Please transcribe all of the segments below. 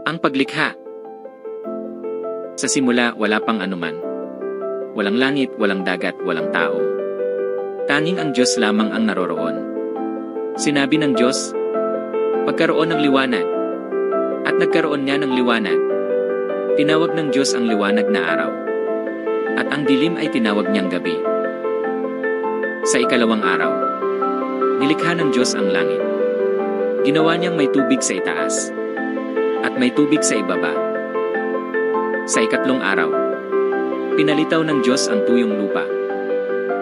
Ang paglikha. Sa simula, wala pang anuman. Walang langit, walang dagat, walang tao. Tanging ang Diyos lamang ang naroroon. Sinabi ng Diyos, "Magkaroon ng liwanag." At nagkaroon niya ng liwanag. Tinawag ng Diyos ang liwanag na araw. At ang dilim ay tinawag niyang gabi. Sa ikalawang araw, nilikha ng Diyos ang langit. Ginawa niyang may tubig sa itaas, at may tubig sa ibaba. Sa ikatlong araw, pinalitaw ng Diyos ang tuyong lupa.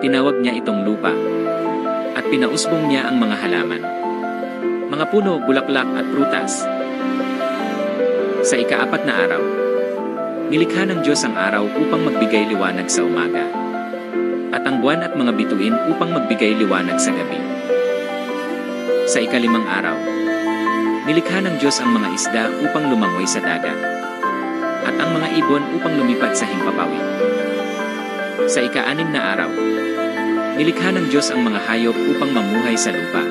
Tinawag niya itong lupa, at pinausbong niya ang mga halaman, mga puno, bulaklak at prutas. Sa ikaapat na araw, nilikha ng Diyos ang araw upang magbigay liwanag sa umaga, at ang buwan at mga bituin upang magbigay liwanag sa gabi. Sa ikalimang araw, nilikha ng Diyos ang mga isda upang lumangoy sa dagat, at ang mga ibon upang lumipad sa himpapawid. Sa ika-6 na araw, nilikha ng Diyos ang mga hayop upang mamuhay sa lupa,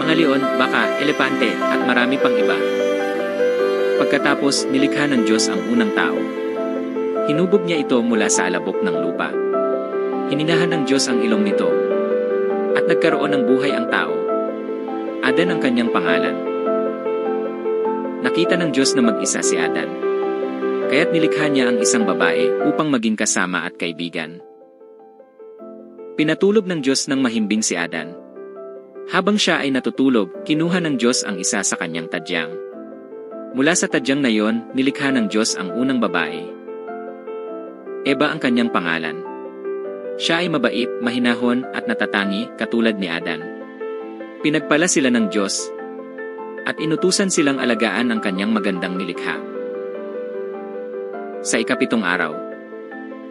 mga leon, baka, elepante, at marami pang iba. Pagkatapos, nilikha ng Diyos ang unang tao. Hinubog niya ito mula sa alabok ng lupa. Hininahan ng Diyos ang ilong nito, at nagkaroon ng buhay ang tao. Adan ang kanyang pangalan. Nakita ng Diyos na mag-isa si Adan, kaya't nilikha niya ang isang babae upang maging kasama at kaibigan. Pinatulog ng Diyos ng mahimbing si Adan. Habang siya ay natutulog, kinuha ng Diyos ang isa sa kanyang tadyang. Mula sa tadyang na yon, nilikha ng Diyos ang unang babae. Eva ang kanyang pangalan. Siya ay mabait, mahinahon at natatangi katulad ni Adan. Pinagpala sila ng Diyos, at inutusan silang alagaan ang kanyang magandang nilikha. Sa ika-7 araw,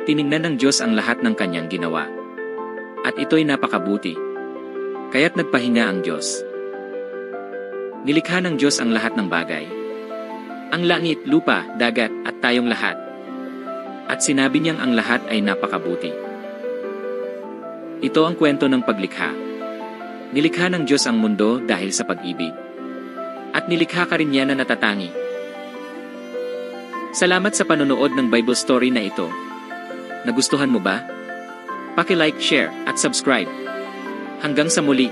tiningnan ng Diyos ang lahat ng kanyang ginawa, at ito'y napakabuti. Kaya't nagpahinga ang Diyos. Nilikha ng Diyos ang lahat ng bagay, ang langit, lupa, dagat, at tayong lahat. At sinabi niyang ang lahat ay napakabuti. Ito ang kwento ng paglikha. Nilikha ng Diyos ang mundo dahil sa pag-ibig. At nilikha ka rin niya na natatangi. Salamat sa panonood ng Bible story na ito. Nagustuhan mo ba? Paki-like, share, at subscribe. Hanggang sa muli.